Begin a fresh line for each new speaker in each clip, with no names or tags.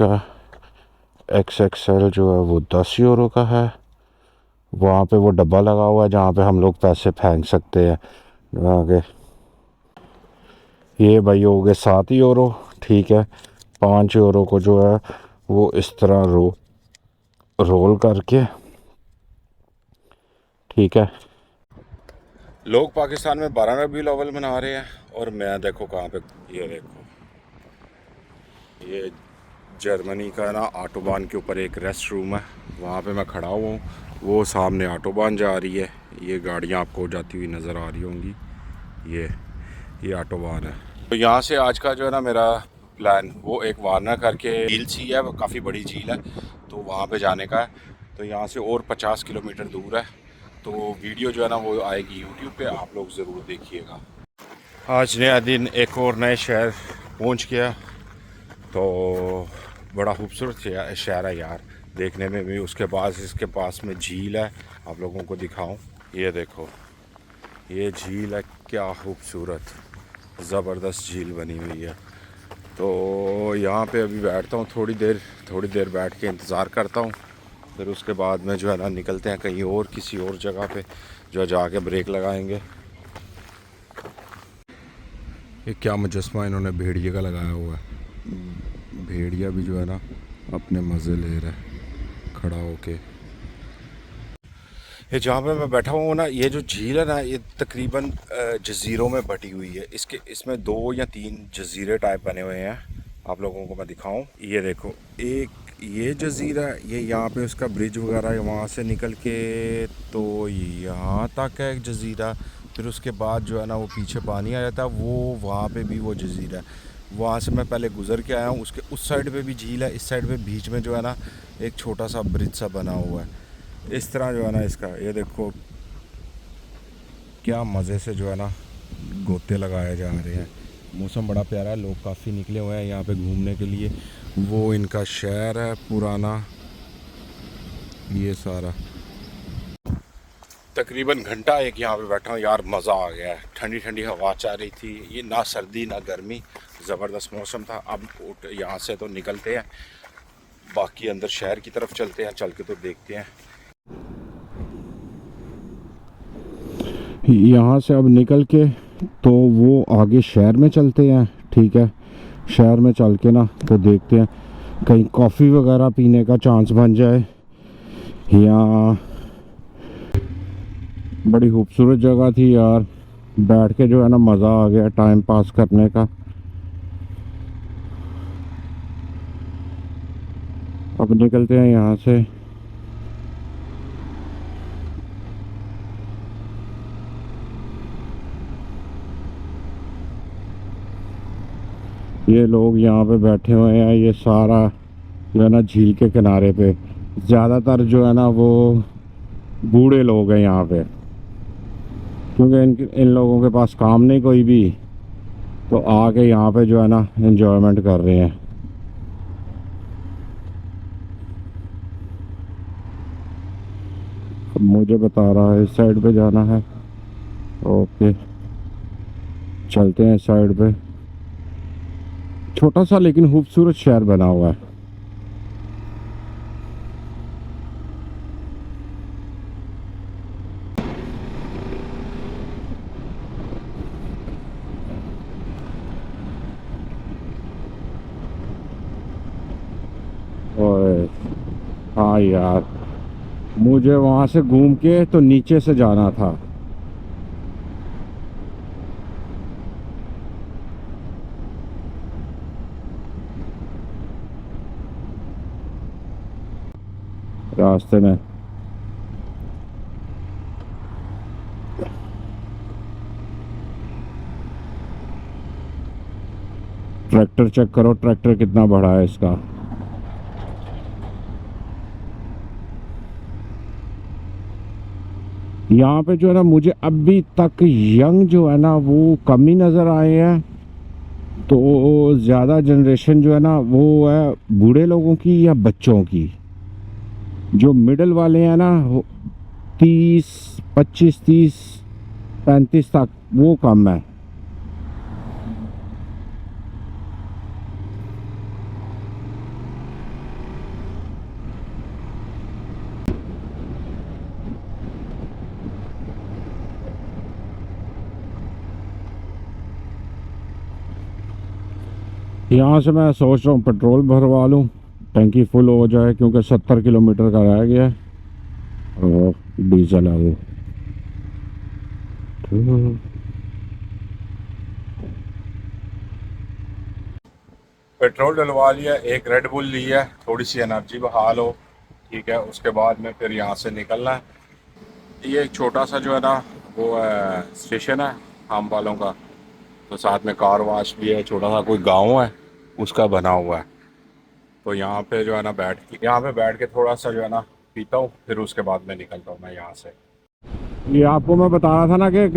का, XXL जो है वो 10 यूरो का है। वहाँ पे वो डब्बा लगा हुआ है जहाँ पे हम लोग पैसे फेंक सकते हैं आगे। ये भाई हो गए 7 यूरो, ठीक है। 5 यूरो को जो है वो इस तरह रोल करके, ठीक है। लोग पाकिस्तान में 12 रबीउल अव्वल मना रहे हैं और मैं देखो कहाँ पे, ये देखो, ये जर्मनी का ना ऑटोबान के ऊपर एक रेस्ट रूम है, वहाँ पे मैं खड़ा हुआ हूँ। वो सामने ऑटोबान जा रही है, ये गाड़ियाँ आपको जाती हुई नज़र आ रही होंगी। ये ऑटोबान है। तो यहाँ से आज का जो है ना मेरा प्लान, वो एक वारना करके झील सी है, वो काफ़ी बड़ी झील है, तो वहाँ पे जाने का है। तो यहाँ से और 50 किलोमीटर दूर है। तो वीडियो जो है ना वो आएगी यूट्यूब पे, आप लोग ज़रूर देखिएगा। आज नया दिन, एक और नए शहर पहुँच गया। तो बड़ा खूबसूरत शहर है यार, देखने में भी। उसके बाद इसके पास में झील है, आप लोगों को दिखाऊं। ये देखो, ये झील है, क्या खूबसूरत ज़बरदस्त झील बनी हुई है। तो यहाँ पे अभी बैठता हूँ थोड़ी देर बैठ के इंतज़ार करता हूँ। फिर उसके बाद में जो है ना निकलते हैं कहीं और, किसी और जगह पे जो जाके ब्रेक लगाएंगे। ये क्या मुजस्मा इन्होंने भेड़िए का लगाया हुआ है। भेड़िया भी जो है ना अपने मज़े ले रहा है खड़ा होके। ये जहाँ पे मैं बैठा हूँ ना, ये जो झील है ना, ये तकरीबन जज़ीरों में बटी हुई है। इसमें 2 या 3 जज़ीरे टाइप बने हुए हैं, आप लोगों को मैं दिखाऊं। ये देखो, एक ये जज़ीरा, ये यहाँ पे उसका ब्रिज वगैरह है, वहाँ से निकल के तो यहाँ तक है एक जज़ीरा। फिर उसके बाद जो है ना वो पीछे पानी आ जाता है, वो वहाँ पे भी वो जज़ीरा है। वहाँ से मैं पहले गुज़र के आया हूँ, उसके उस साइड पे भी झील है, इस साइड पे बीच में जो है ना एक छोटा सा ब्रिज सा बना हुआ है। इस तरह जो है ना इसका, ये देखो क्या मज़े से जो है ना गोते लगाए जा रहे हैं। मौसम बड़ा प्यारा है, लोग काफ़ी निकले हुए हैं यहाँ पे घूमने के लिए। वो इनका शहर है पुराना, ये सारा। तकरीबन घंटा एक यहाँ पे बैठा हूँ यार, मज़ा आ गया है। ठंडी ठंडी हवा चल रही थी, ये ना सर्दी ना गर्मी, ज़बरदस्त मौसम था। अब यहाँ से तो निकलते हैं, बाकी अंदर शहर की तरफ चलते हैं, चल के तो देखते हैं। यहाँ से अब निकल के तो वो आगे शहर में चलते हैं, ठीक है। शहर में चल के ना तो देखते हैं कहीं कॉफ़ी वगैरह पीने का चांस बन जाए। यहाँ बड़ी खूबसूरत जगह थी यार, बैठ के जो है ना मज़ा आ गया टाइम पास करने का। अब निकलते हैं यहाँ से। ये लोग यहाँ पे बैठे हुए हैं, ये सारा जो है ना झील के किनारे पे ज़्यादातर जो है ना वो बूढ़े लोग हैं यहाँ पे, क्योंकि इन लोगों के पास काम नहीं कोई भी, तो आके यहाँ पे जो है ना एंजॉयमेंट कर रहे हैं। अब मुझे बता रहा है इस साइड पे जाना है, ओके चलते हैं इस साइड पे। छोटा सा लेकिन खूबसूरत शहर बना हुआ है। और हाँ यार, मुझे वहाँ से घूम के तो नीचे से जाना था। रास्ते में ट्रैक्टर चेक करो, ट्रैक्टर कितना बड़ा है इसका। यहाँ पे जो है ना मुझे अभी तक यंग जो है ना वो कम ही नज़र आए हैं। तो ज़्यादा जनरेशन जो है ना वो है बूढ़े लोगों की या बच्चों की। जो मिडल वाले हैं ना 30, 25, 30, 35 तक, वो कम है। यहाँ से मैं सोच रहा हूँ पेट्रोल भरवा लूँ, टंकी फुल हो जाए, क्योंकि 70 किलोमीटर का रह गया है और डीजल है वो। पेट्रोल डलवा लिया, एक रेड बुल ली है, थोड़ी सी एनर्जी बहाल हो, ठीक है। उसके बाद में फिर यहाँ से निकलना है। ये एक छोटा सा जो है ना वो है स्टेशन है हम वालों का, तो साथ में कार वाश भी है, छोटा सा कोई गांव है उसका बना हुआ है। तो यहाँ पे जो है ना यहाँ पे बैठ के थोड़ा सा जो है ना पीता हूँ, फिर उसके बाद में निकलता हूँ मैं यहाँ से। ये आपको मैं बता रहा था ना कि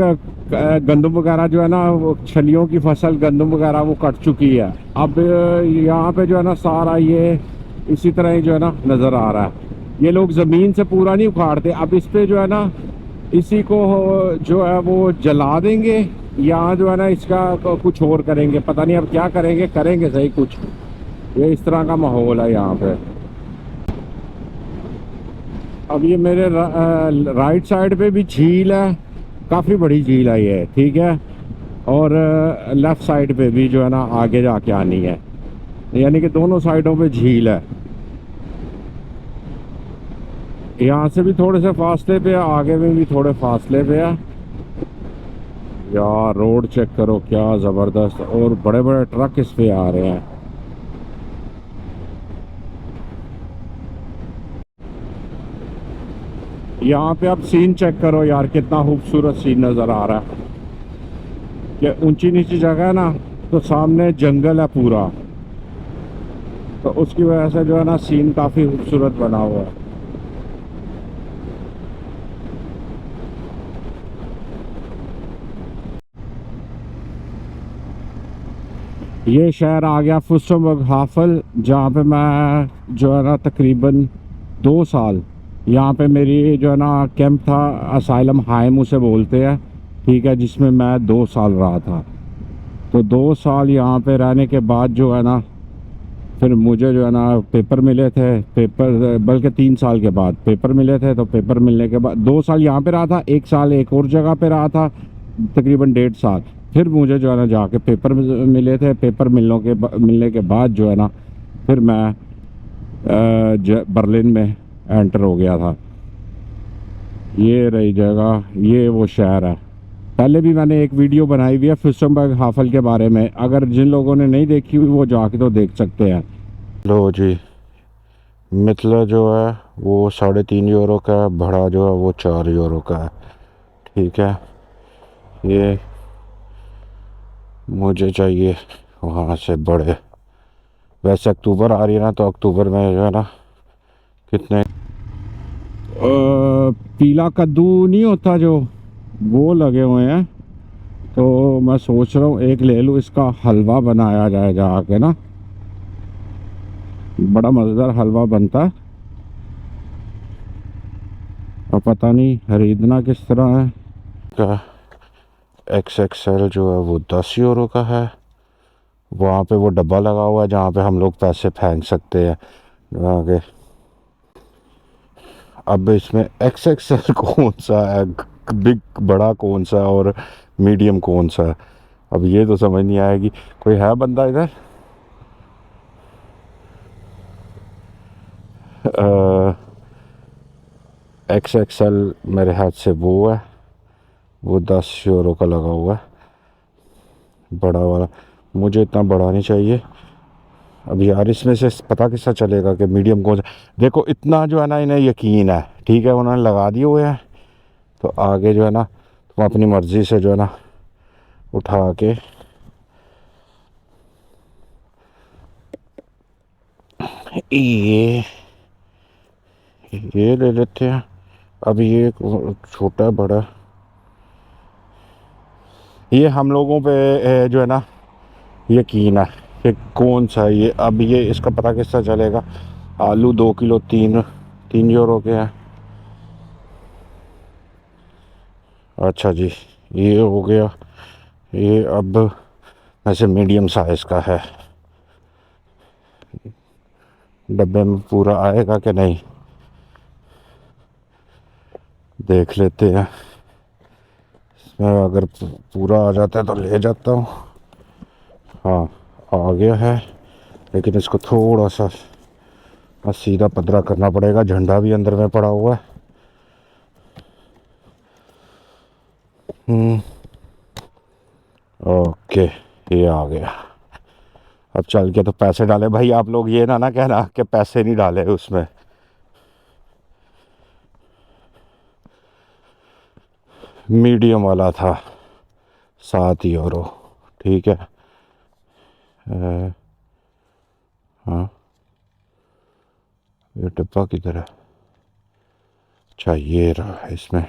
गंदम वगैरह जो है ना वो छलियों की फसल गंदम वगैरह वो कट चुकी है। अब यहाँ पे जो है ना सारा ये इसी तरह ही जो है ना नज़र आ रहा है। ये लोग ज़मीन से पूरा नहीं उखाड़ते, अब इस पे जो है ना इसी को जो है वो जला देंगे या जो है ना इसका कुछ और करेंगे, पता नहीं अब क्या करेंगे, करेंगे सही कुछ। ये इस तरह का माहौल है यहाँ पे। अब ये मेरे राइट साइड पे भी झील है, काफ़ी बड़ी झील है ये, ठीक है। और लेफ़्ट साइड पे भी जो है ना आगे जाके आनी है, यानी कि दोनों साइडों पे झील है। यहाँ से भी थोड़े से फासले पे है, आगे में भी थोड़े फासले पे है। यार रोड चेक करो क्या ज़बरदस्त, और बड़े बड़े ट्रक इस पे आ रहे हैं। यहाँ पे आप सीन चेक करो यार, कितना खूबसूरत सीन नज़र आ रहा है। कि ऊंची नीची जगह है ना, तो सामने जंगल है पूरा, तो उसकी वजह से जो है ना सीन काफ़ी खूबसूरत बना हुआ है। ये शहर आ गया फुस्टनबर्ग हाफल, जहाँ पे मैं जो है ना तकरीबन 2 साल यहाँ पे मेरी जो है ना कैंप था, असाइलम हाइम उसे बोलते हैं, ठीक है, जिसमें मैं 2 साल रहा था। तो 2 साल यहाँ पे रहने के बाद जो है ना फिर मुझे जो है ना पेपर मिले थे, पेपर बल्कि 3 साल के बाद पेपर मिले थे। तो पेपर मिलने के बाद 2 साल यहाँ पे रहा था, 1 साल एक और जगह पे रहा था, तकरीबन 1.5 साल। फिर मुझे जो है ना जाके पेपर मिले थे, पेपर मिलने के बाद जो है ना फिर मैं बर्लिन में एंटर हो गया था। ये रही जगह, ये वो शहर है। पहले भी मैंने एक वीडियो बनाई हुई है फुस्टनबर्ग हाफल के बारे में, अगर जिन लोगों ने नहीं देखी हुई वो जाके तो देख सकते हैं। लो जी, मितला जो है वो 3.5 यूरो का है, बड़ा जो है वो 4 यूरो का है, ठीक है। ये मुझे चाहिए वहाँ से बड़े। वैसे अक्टूबर आ रही है ना, तो अक्टूबर में जो है ना कितने पीला कद्दू नहीं होता जो, वो लगे हुए हैं। तो मैं सोच रहा हूँ एक ले लूँ, इसका हलवा बनाया जाए जाके ना, बड़ा मज़ेदार हलवा बनता है। और पता नहीं खरीदना किस तरह है का। XXL जो है वो 10 यूरो का है। वहाँ पे वो डब्बा लगा हुआ है जहाँ पे हम लोग पैसे फेंक सकते हैं वहाँ के। अब इसमें XXL कौन सा है, बिग बड़ा कौन सा है और मीडियम कौन सा है, अब ये तो समझ नहीं आएगी। कोई है बंदा इधर? XXL मेरे हाथ से वो है, वो 10 यूरो का लगा हुआ है बड़ा वाला। मुझे इतना बड़ा नहीं चाहिए। अब यार इसमें से पता किसका चलेगा कि मीडियम कौन सा। देखो इतना जो है ना इन्हें यकीन है, ठीक है, उन्होंने लगा दिए हुए हैं। तो आगे जो है ना तुम अपनी मर्ज़ी से जो है ना उठा के ये ले लेते हैं। अब ये छोटा बड़ा, ये हम लोगों पे जो है ना यकीन है कि कौन सा है ये। अब ये इसका पता किसका चलेगा। आलू 2 किलो 3 यूरो के हैं। अच्छा जी, ये हो गया। ये अब वैसे मीडियम साइज़ का है, डब्बे में पूरा आएगा कि नहीं देख लेते हैं। इसमें अगर पूरा आ जाता है तो ले जाता हूँ। हाँ आ गया है, लेकिन इसको थोड़ा सा सीधा पतरा करना पड़ेगा। झंडा भी अंदर में पड़ा हुआ है। ओके, ये आ गया। अब चल के तो पैसे डाले भाई। आप लोग ये ना कहना कि पैसे नहीं डाले उसमें। मीडियम वाला था 7 यूरो, ठीक है। हाँ, ये डब्बा किधर है? अच्छा, ये रहा। इसमें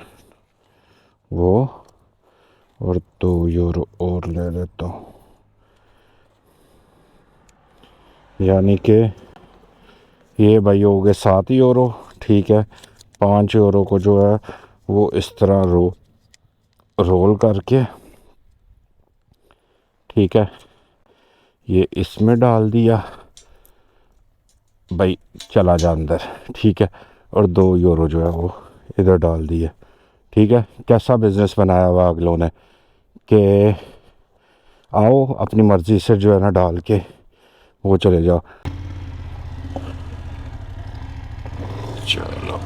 वो और 2 यूरो और ले लेता हूँ, यानी कि ये भाई हो गए 7 यूरो, ठीक है। 5 यूरो को जो है वो इस तरह रोल करके, ठीक है, ये इसमें डाल दिया भाई, चला जा अंदर, ठीक है। और 2 यूरो जो है वो इधर डाल दिए, ठीक है। कैसा बिज़नेस बनाया हुआ अगलों ने कि आओ अपनी मर्ज़ी से जो है ना डाल के वो चले जाओ। चलो,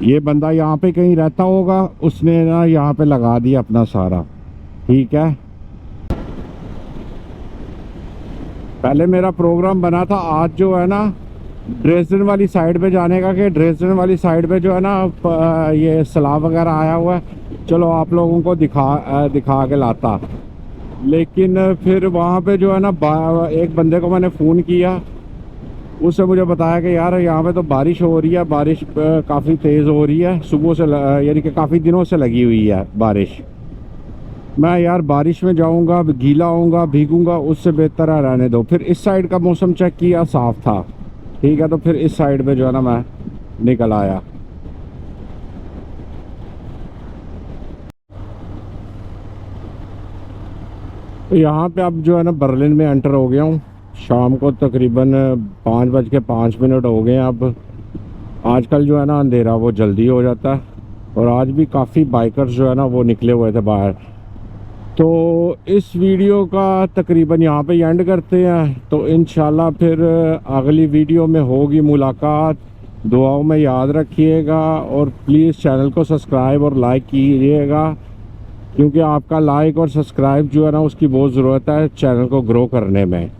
ये बंदा यहाँ पे कहीं रहता होगा, उसने ना यहाँ पे लगा दिया अपना सारा, ठीक है। पहले मेरा प्रोग्राम बना था आज जो है ना ड्रेसडेन वाली साइड पे जाने का, कि ड्रेसडेन वाली साइड पे जो है ना ये सैलाब वगैरह आया हुआ है, चलो आप लोगों को दिखा के लाता। लेकिन फिर वहाँ पे जो है ना एक बंदे को मैंने फ़ोन किया, उससे मुझे बताया कि यार यहाँ पे तो बारिश हो रही है, बारिश काफ़ी तेज़ हो रही है सुबह से, यानी कि काफ़ी दिनों से लगी हुई है बारिश। मैं यार बारिश में जाऊँगा, गीला होऊंगा, भीगूंगा, उससे बेहतर है रहने दो। फिर इस साइड का मौसम चेक किया, साफ़ था, ठीक है। तो फिर इस साइड पे जो है ना मैं निकल आया। तो यहाँ पे अब जो है ना बर्लिन में एंटर हो गया हूँ। शाम को तकरीबन 5:05 हो गए हैं। अब आजकल जो है ना अंधेरा वो जल्दी हो जाता है, और आज भी काफ़ी बाइकर्स जो है ना वो निकले हुए थे बाहर। तो इस वीडियो का तकरीबन यहाँ पे एंड करते हैं। तो इंशाल्लाह फिर अगली वीडियो में होगी मुलाकात। दुआओं में याद रखिएगा, और प्लीज़ चैनल को सब्सक्राइब और लाइक कीजिएगा, क्योंकि आपका लाइक और सब्सक्राइब जो है ना उसकी बहुत ज़रूरत है चैनल को ग्रो करने में।